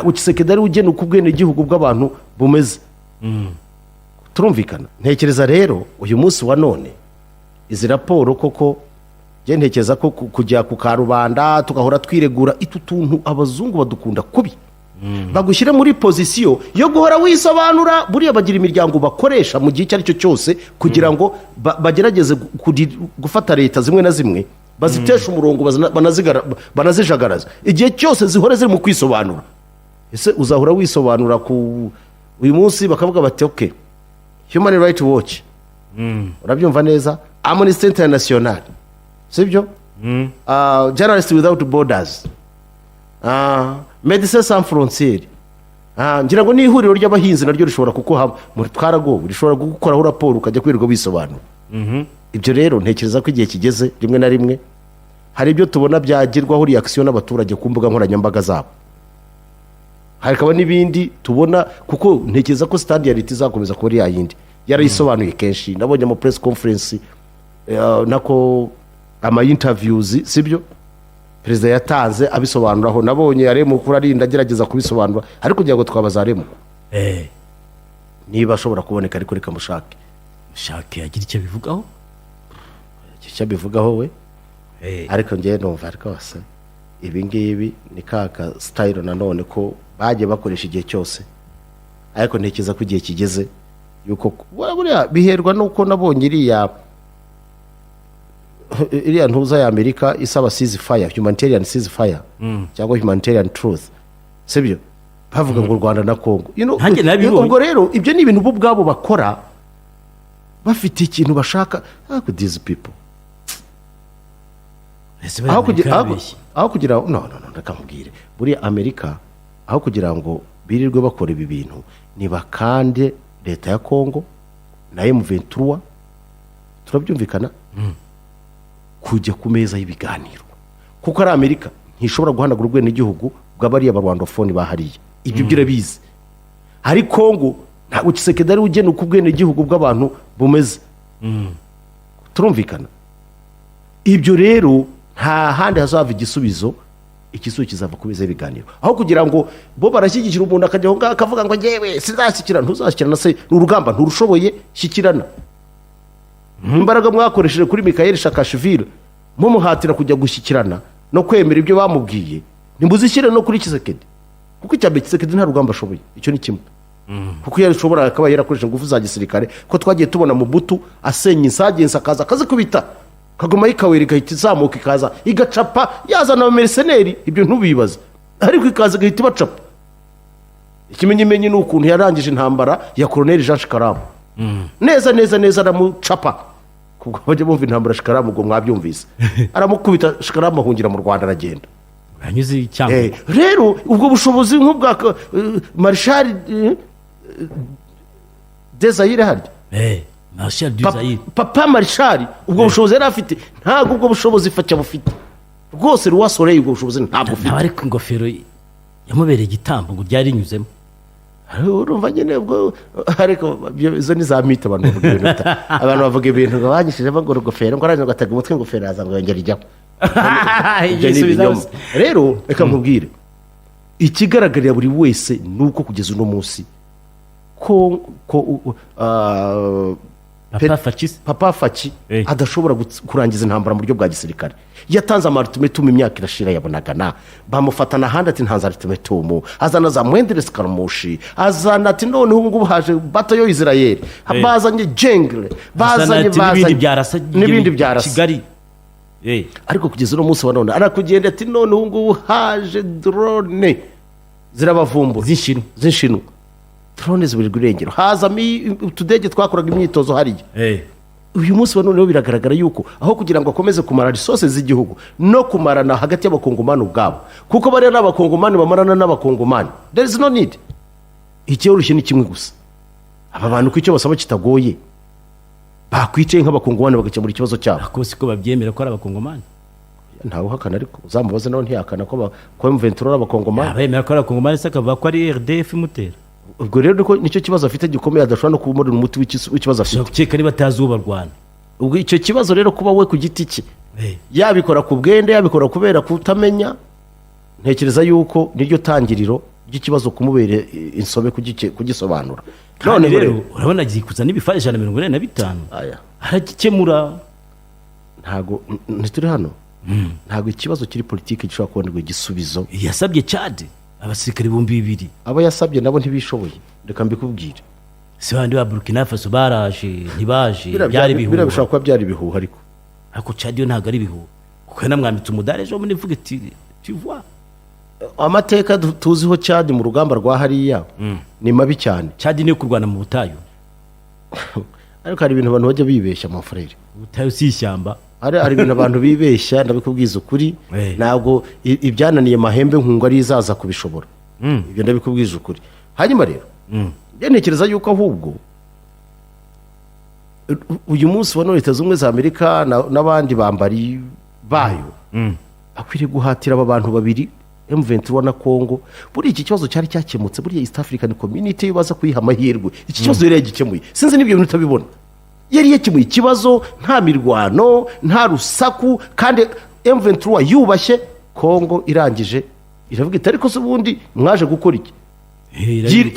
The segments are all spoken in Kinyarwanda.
ntabwo Tshisekedi ari ugena uko ubwene igihugu bw'abantu bumeze. Turumvikana. Ntekereza rero uyu munsi wa none izi raporo koko je ntekereza ko kujya ku karubanda tugahora twiregura tuntu abazungu badukunda kubi. Bagushyira muri pozisiyo yo guhora wisobanura, buriya bagira imiryango bakoresha mu gihe cyari cyo cyose kugira ngo bagerageze gufata leta zimwe na zimwe bazitesha umurongo banazijagaraza igihe cyose zihora ziri mu kwisobanura. Ese uzahora wisobanura ku uyu munsi bakavuga bati okay, Human Rights Watch, urabyumva neza, Amnesty International, sibyo, Journalists Without Borders, Médecins Sans Frontières, ngira ngo ni ihuriro ry'abahinzi naryo rishobora kuko muri twaragowe rishobora gukoraho raporo ukajya kwirirwa bisobanura. Ibyo rero ntekereza ko igihe kigeze rimwe na rimwe hari ibyo tubona byagirwaho reaction n'abaturage ku mbuga nkoranyambaga zabo, hakaba n'ibindi tubona kuko ntekereza ko stand ya leta izakomeza kuba ari yayindi yarayisobanuye kenshi. Nabonye mu press conference nako ama interviews, sibyo, perezida yatanze abisobanuraho. Nabonye aremu kuri arinda agerageza kubisobanura, ariko kugira ngo twabaza aremu niba ashobora kuboneka ariko reka mushake agira icyo bivugaho, we ariko ngiye numva rwose ibi ngibi ni kaka style nanone ko bagiye bakoresha igihe cyose, ariko ntekereza ko igihe kigeze yuko buriya biherwa nuko nabonye iriya ntuza ya Amerika isaba ceasefire, humanitarian ceasefire, cyangwa humanitarian truth, sibyo, bavuga ngo u Rwanda na Congo, ubwo rero ibyo ni ibintu bo ubwabo bakora bafite ikintu bashaka. These people aho kugira no reka nkubwire, buriya Amerika aho kugira ngo birirwe bakora ibi bintu nibakande leta ya Congo na M23, turabyumvikana, kujya ku meza y'ibiganiro, kuko ari Amerika ntishobora guhanagura ubwene igihugu bw'abariya barwandofone bahariye. Ibyo birabizi. Hari Congo ntabwo Tshisekedi ari ugena uko ubwene igihugu bw'abantu bumeze. Turumvikana. Ibyo rero nta handi hazava igisubizo, igisubizo kizava ku meza y'ibiganiro. Aho kugira ngo bo barashyigikira umuntu akajya aho akavuga ngo ngewe sinzashyikirana, ntuzashyikirana, se n'urugamba nturushoboye, shyikirana. Imbaraga mwakoresheje kuri Mikhail Saakashvili mumuhatira kujya gushyikirana no kwemera ibyo bamubwiye, nimuzishyire no kuri Tshisekedi, kuko icyabe Tshisekedi nta rugamba ashoboye. Icyo ni kimwe, kuko yarashobora akaba yarakoresheje ingufu za gisirikare, ko twagiye tubona mu butu asenya insagenza akaza kubita kagoma y'ikaweri gahita izamuka ikaza igacapa, yazana abamerceneri, ibyo ntubibaza, ariko ikaza gahita ibacapa. Ikimenyimenyi ni ukuntu yarangije intambara ya Colonel Jean Shikaramu neza aramucapa, kubwo bajya bumva intambara Shikaramu ngo mwabyumvise, aramukubita Shikaramu ahungira mu Rwanda aragenda. Anyuze icyambu. Rero ubwo bushobozi nk'ubwa Marshal Desire harya, Marshal Desire, Papa Marshal, ubwo bushobozi yari afite ntabwo ubwo bushobozi Facha bufite rwose. Roi Soleil ubwo bushobozi ntabwo ufite, ariko ingofero yamubereye igitambo ngo ryari rinyuzemo. Urumva nyine ubwo, ariko izo ni za mite abantu bavuga ibintu ngo banyishije bagora ingofero ngo aranje gatega umutwe ingofero yaza ngo yongera ijyaho. Rero reka nkubwire, ikigaragarira buri wese nuko kugeza uno munsi ko Papa Faci adashobora kurangiza intambara mu buryo bwa gisirikare. Yatanze ultimatum imyaka irashira yabonagana, bamufatana handi ati ntanze ultimatum, azana za Mwenderes Karamushi, azana ati noneho ngubu haje bato yo Israel, bazanye Jengle, bazanye n'ibindi byarasa Kigali. Ariko kugeza uno munsi wa none arakugenda ati noneho ngubu haje drone zirabavumbura z'inshinu, drone zibirirwa irengero, hazami utudege twakoraga imyitozo hariya. Uyu munsi wa none biragaragara yuko aho kugira ngo akomeze kumara resources z'igihugu no kumarana hagati y'abakongomani ubwabo, kuko bari n'abakongomani bamarana n'abakongomani, there is no need. Icyoroshye ni kimwe gusa, aba bantu ko icyo basaba kitagoye, bakwicaye nk'abakongomani bagakemura ikibazo cyabo. Ako siko babyemera ko ari abakongomani, ntawe uhakana, ariko uzamubaze nawe ntiyakana ko M23 ari abakongomani. Abemera ko ari abakongomani, se akavuga ko ari RDF imutera. Ubwo rero nicyo kibazo afite gikomeye, adashobora no kumurira umuti w'ikibazo afite. Ukeka niba atazuba Rwanda. Ubwo icyo kibazo rero kuba we ku giti cye yabikora ku bwende, yabikora kubera kutamenya, ntekereza yuko niryo tangiriro by'ikibazo kumubera insobe kugisobanura. kandi rero urabona agiye kuzana ibifayi 145 aya aragikemura. ntago ntituri hano, ntago ikibazo kiri politiki gishobora kubonerwa igisubizo. yasabye Chad abasirikare 2,000 abo yasabye nabo ntibishoboye, reka mbikubwire. si bandi ba Burkina Faso baraje ntibaje, byari bira bishobora bihuha, kuba byari bihuha, ariko Chad yo ntago ari bihuha kuko yanamwambitse umudari ejo muri vuga iti tu vois amateka tuziho Chad mu rugamba rwa hariya ni mabi cyane. Chad niyo kurwana mu butayu. Ariko hari ibintu abantu bajya bibeshya mu frere, ubutayu si ishyamba. hari ibintu abantu bibeshya, ndabikubwiza ukuri. Ntabwo ibyananiye mahembe nkunga ari izaza kubishobora, ibyo ndabikubwiza ukuri. Hanyuma rero ntekereza yuko ahubwo uyu munsi wa Leta z'Ubumwe za Amerika n'abandi bambari bayo bakwiriye guhatira aba bantu babiri, M23 na Congo. Buri iki kibazo cyari cyakemutse, buri East African Community baza kuyiha amahirwe. Iki kibazo yari yagikemuye, sinzi n'ibyo bintu utabibona. Yari yakemuye ikibazo, nta mirwano, nta rusaku, kandi M23 yubashye. Congo irangije iravuga iti ariko se ubundi mwaje gukora iki?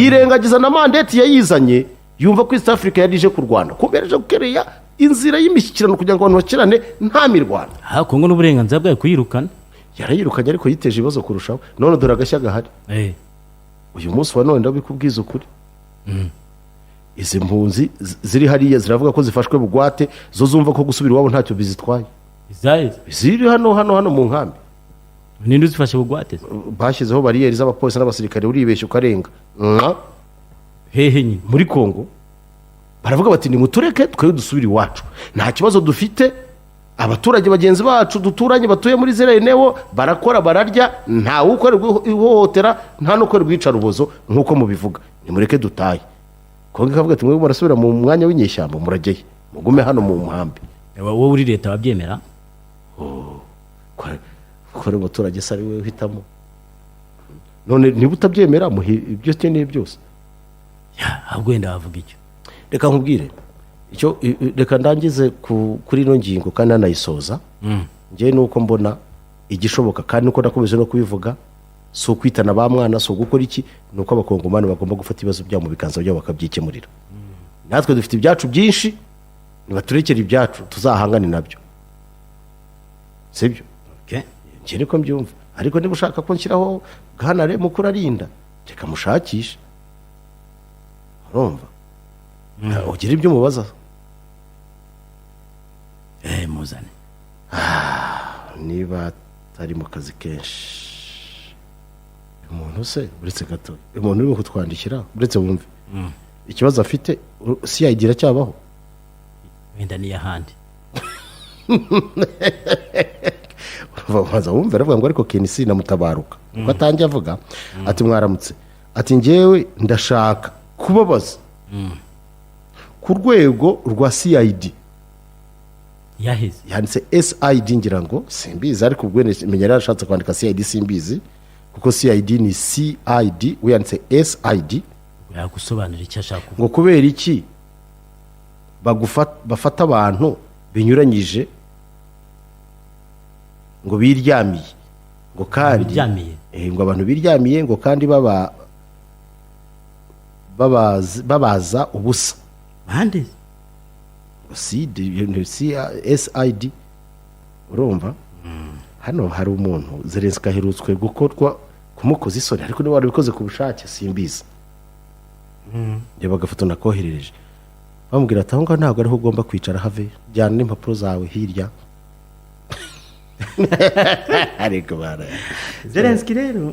Yirengagiza na mandate yayizanye, yumva ko East Africa yari ije kurwana, komereje gukereya inzira y'imishyikirano kugira ngo abantu bakirane nta mirwano. Kongo n'uburenganzira bwayo kuyirukana, yarayirukanye ariko yiteje ibibazo kurushaho. None dore agashya gahari. Uyu munsi wa none ndabikubwiza ukuri, izi mpunzi ziri hariya ziravuga ko zifashwe bugwate, zo zumva ko gusubira iwabo ntacyo bizitwaye. Ziri hano mu nkambi. Ninde uzifashe bugwate? Bashyizeho bariyeri z'abapolisi n'abasirikare, uribeshya ukarenga. Hehe nyine muri Congo baravuga bati ni mutureke twe dusubira iwacu, nta kibazo dufite. Abaturage bagenzi bacu duturanye batuye muri Zerenewo barakora bararya, nta ukorerwa ihohotera, nta no korerwa icarubozo nkuko mubivuga, ni mureke dutaye. Kongo ikavuga ati mwe murasubira mu mwanya w'inyeshyamba, murageye mugume hano mu muhambi. Wowe uri leta babyemera? Kore umuturage sari we uhitamo. None niba utabyemera ibyo ukeneye byose, ahubwo wenda wavuga icyo. Reka nkubwire icyo, reka ndangize kuri ino ngingo kandi nanayisoza. Njye nuko mbona igishoboka, kandi nuko nakomeje no kubivuga, si ukwitana ba mwana, si ugukora iki, nuko abakongomani bagomba gufata ibibazo byabo mu biganza byabo bakabyikemurira. Natwe dufite ibyacu byinshi, nibaturekere ibyacu tuzahangane nabyo, sibyo? Njye niko mbyumva. Ariko niba ushaka ko nshyiraho Bwanare mukuru arinda, reka mushakishe, urumva ugira ibyo mubaza. Muzane niba atari mu kazi kenshi umuntu se uretse gato, umuntu uri kutwandikira uretse wumve ikibazo afite, CID iracyabaho wenda ni ahandi. Baza wumve aravuga ngo ariko Kenisi na Mutabaruka ko atangiye avuga ati mwaramutse, ati njyewe ndashaka kubabaza ku rwego rwa CID. Yaheze yanditse SID ngira ngo simbizi, ariko ubwo menya yarashatse kwandika CID simbizi kuko CID ni CID, we yanditse SID. yagusobanura icyo ashaka ngo kubera iki bafata abantu binyuranyije ngo biryamiye, ngo kandi ngo abantu biryamiye, ngo kandi babaza ubusa bande SID. urumva hano hari umuntu Zelensky aherutswe gukorwa kumukoza isoni, ariko niba warabikoze ku bushake simbizi. Reba agafoto nakoherereje bamubwira ati aho ngaho ntabwo ariho ugomba kwicara, have jyana n'impapuro zawe hirya. Ariko bara Zelensky rero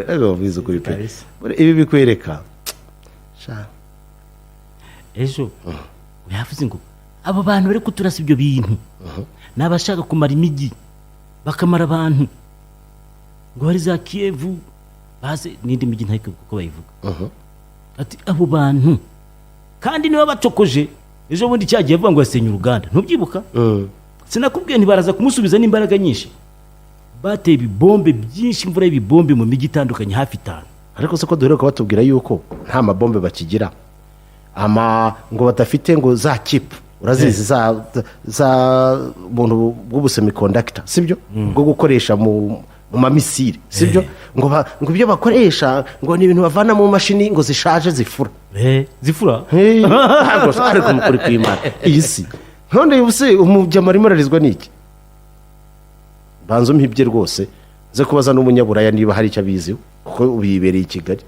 bavuze ukuri pe, ibi bikwereka ejo yavuze ngo abo bantu bari kuturasa ibyo bintu n'abashaka kumara imijyi bakamara abantu, ngo hari za Kiev baze n'indi mijyi ntayiko kuko bayivuga. Ati abo bantu kandi niba bacokoje ejo bundi cyagiye avuga ngo yasenye uruganda, ntubyibuka? Sinakubwiye ntibaraza kumusubiza n'imbaraga nyinshi, bateye ibibombe byinshi, imvura y'ibibombe mu mijyi itandukanye hafi 5. ariko se ko duheruka batubwira yuko nta mabombe bakigira, ngo badafite ngo za chip, urazizi za buntu bw'ubusemiconductor, sibyo? Bwo gukoresha mu mu mamisire sibyo ngo ibyo bakoresha ngo ni ibintu bavana mu mashini ngo zishaje zifura zifura ariko mukuri kw'Imana iyi si none ubuse umujyama arimo ararizwa n'iki banza umhibye rwose ze kubaza n'umunyaburaya niba hari icyo abiziho kuko bibereye i Kigali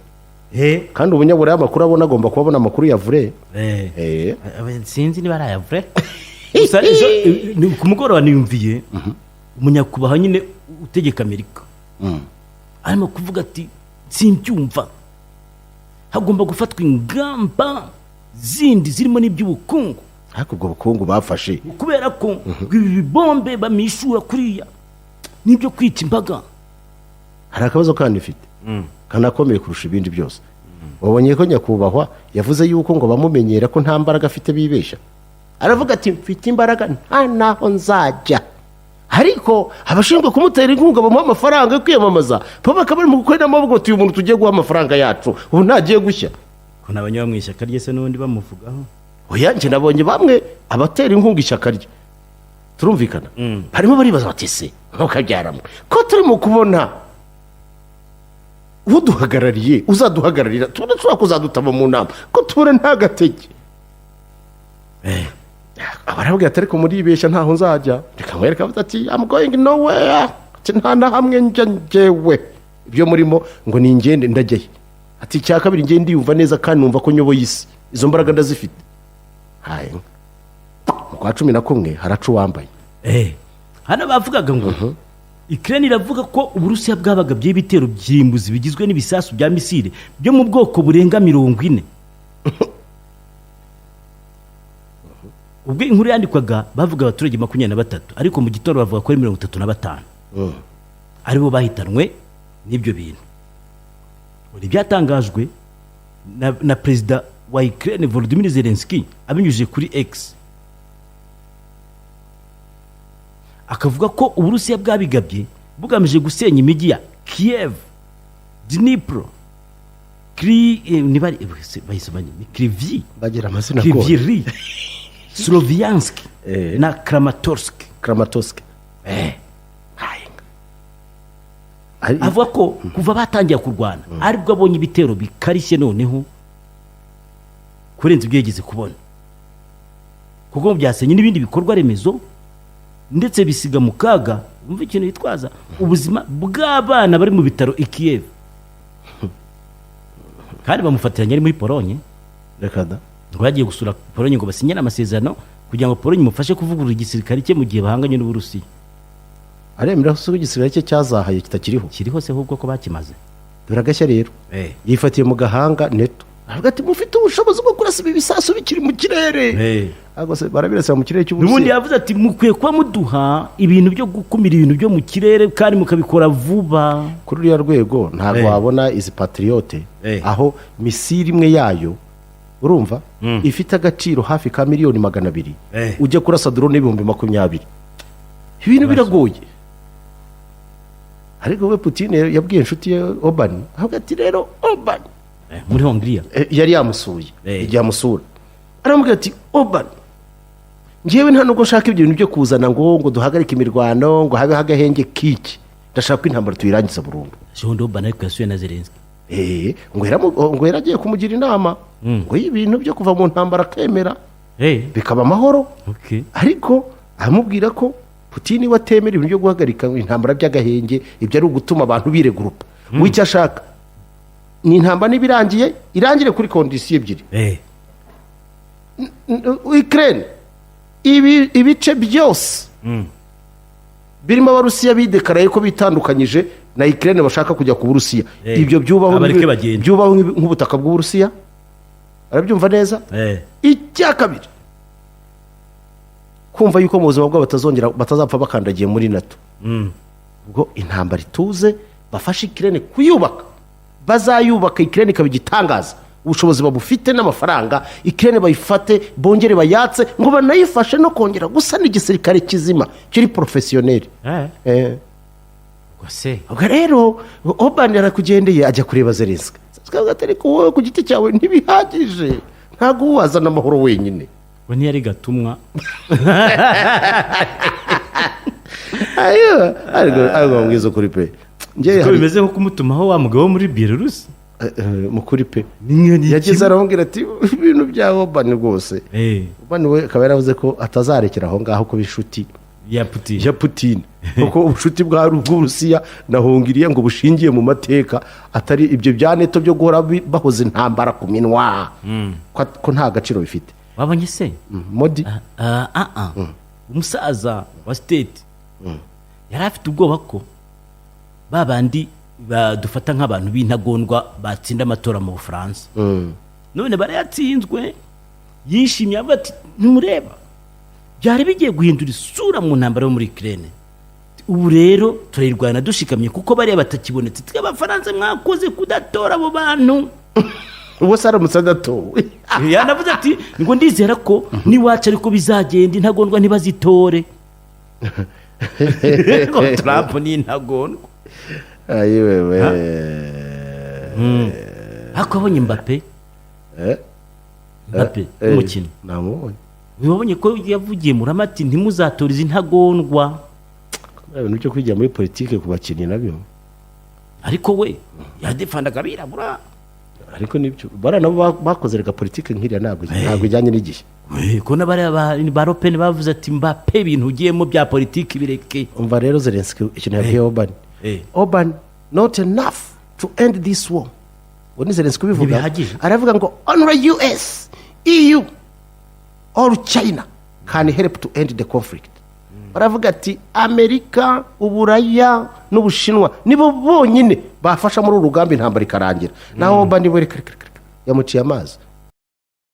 kandi umunyaburaya amakuru abona agomba kubabona amakuru ya vure sinzi niba ari aya vure ku mugoroba niyumviye umunyakubahwa nyine utegeka Amerika arimo kuvuga ati simbyumva hagomba gufatwa ingamba zindi zirimo n'iby'ubukungu ariko ubwo bukungu bafashe kubera ko ibi bombe bamishura kuriya nibyo kwica imbaga hari akabazo kandi ifite kanakomeye kurusha ibindi byose wabonye ko nyakubahwa yavuze yuko ngo bamumenyera ko nta mbaraga afite bibeshya aravuga ati mfite imbaraga nta naho nzajya ariko abashinzwe kumutera inkunga bamuha amafaranga yo kwiyamamaza bo bakaba bari mu gukorera amaboko uyu muntu tugiye guha amafaranga yacu ubu ntagiye gushya ko nabonye bamwe ishyaka rye se n'ubundi bamuvugaho oya njye nabonye bamwe abatera inkunga ishyaka rye turumvikana barimo baribaza bati se ntukabyaramo ko turimo kubona uduhagarariye uzaduhagararira tudashobora kuzadutama mu nama ko tubona nta gatege abarabwira ati ariko muribeshya ntaho nzajya reka mwereka ati I'm going nowhere ati nta na hamwe njyewe ibyo murimo ngo ni ingende ndajyayo ati icya kabiri ngende ndiyumva neza kandi numva ko nyoboye isi izo mbaraga ndazifite mu kwa 11 haraca uwambaye hano bavugaga ngo Ukraine iravuga ko Uburusiya bwabaga by'ibitero byimbuzi bigizwe n'ibisasu bya misile byo mu bwoko burenga 40 ubwo inkuru yandikwaga bavuga abaturage 23 ariko mu gitondo bavuga ko ari 35 aribo bahitanwe n'ibyo bintu uri byatangajwe na perezida wa Ukraine Volodymyr Zelensky abinyujije kuri X akavuga ko Uburusiya bwabigabye bugamije gusenya imijyi ya Kiev, Dnipro, Kryvyi bagira amazina ko Kryvyi, Sloviansk na Kramatorsk. Avuga ko kuva batangiye kurwana aribwo abonye ibitero bikarishye noneho kurenza ibyo yigeze kubona kuko byasenye n'ibindi bikorwa remezo ndetse bisiga mu kaga umva ikintu yitwaza ubuzima bw'abana bari mu bitaro i Kiev kandi bamufatiranye ari muri Polonye rekada ngo yagiye gusura Polonye ngo basinyane amasezerano kugira ngo Polonye imufashe kuvugurura igisirikare cye mu gihe bahanganye n'Uburusiya aremera ko igisirikare cye cyazahaye kiriho se ahubwo ko bakimaze biragashya rero yifatiye mu gahanga neto avuga ati mufite ubushobozi bwo kurasa ibi bisasu bikiri mu kirere agose barabirasa mu kirere cy'Uburusiya n'ubundi yavuze ati mukwiye kuba muduha ibintu byo gukumira ibintu byo mu kirere kandi mukabikora vuba kuri uriya rwego ntabwo wabona izi patriote aho misiri imwe yayo urumva ifite agaciro hafi ka miliyoni 200 ujya kurasa drone y'ibihumbi 20 ibintu biragoye ariko we Putin yabwiye inshuti ye Oban avuga ati rero Oban muri Hongria yari yamusuye igihe amusura aramubwira ati Oban ngewe nta nubwo nshaka ibyo bintu byo kuzana ngo duhagarike imirwano ngo habe hagahenge kiki ndashaka ko intambara tuyirangiza burundu Jondo Oban ariko yasuye na Zelensky ngo yaragiye kumugira inama ngo ibintu byo kuva mu ntambara akemera bikaba amahoro ariko aramubwira ko Putin watemera ibintu byo guhagarika intambara by'agahenge ibyo ari ugutuma abantu biregurupa w'icyo ashaka ni intambara nibirangiye irangire kuri kondisiyo ebyiri Ukraine ibice byose birimo abarusiya bidekaraye ko bitandukanyije na Ukraine bashaka kujya ku Burusiya ibyo byubaho nk'ubutaka bw'Uburusiya arabyumva neza icya kabiri kumva yuko mu buzima bwabo batazapfa bakandagiye muri NATO ubwo intambara ituze bafashe Ukraine kuyubaka bazayubaka Ukraine ikaba igitangaza ubushobozi babufite n'amafaranga Ukraine bayifate bongere bayatse ngo banayifashe no kongera gusa n'igisirikare kizima kiri professionnel ubwo rero Oban yarakugendeye ajya kureba Zelensky atari ko ku giti cyawe ntibihagije ntabwo wazana amahoro wenyine we ntiyari gatumwa ariko mwiza kuri pe njye ko bimeze nko kumutumaho wa mugabo wo muri Belarus mukuri pe ni yageze aramubwira ati ibintu bya Obama rwose Obama we akaba yaravuze ko atazarekera aho ngaho kuba inshuti ya Putin ya Putin kuko ubushuti bw'Uburusiya na Hongiriya ngo bushingiye mu mateka atari ibyo bya neto byo guhora bahoze intambara ku minwa ko nta gaciro bifite. wabonye se Modi umusaza wa state yari afite ubwoba ko babandi badufata nk'abantu b'intagondwa batsinda amatora mu Bufaransa none barayatsinzwe yishimye avuga ati ntimureba byari bigiye guhindura isura mu ntambara yo muri Ukraine ubu rero turayirwana dushikamye kuko bariya batakibonetse twe abafaransa mwakoze kudatora abo bantu ubu se aramutse adatowe yanavuze ati ngo ndizera ko niwacu ariko bizagenda intagondwa ntibazitore ngo Trump ni intagondwa ayiwewe ariko abonye Mbappe umukino namubonye wabonye ko yavugiye muri amati ntimuzatorize intagondwa ibintu byo kwigira muri politike ku bakinnyi nabyo ariko we yadefandaga abirabura ariko nibyo bara nabo bakoze rega politike nk'iriya ntabwo ijyanye n'igihe ko n'abari ba Ropeni bavuze ati Mbappe ibintu ugiyemo bya politike bireke umva rero Zelensky ikintu yabwiye Orban not enough to end this war ubu ni Zelensky ubivuga aravuga ngo only US EU or China can help to end the conflict baravuga ati Amerika Uburaya n'Ubushinwa nibo bonyine bafasha muri urugamba intambara ikarangira naho Orban we yamuciye amazi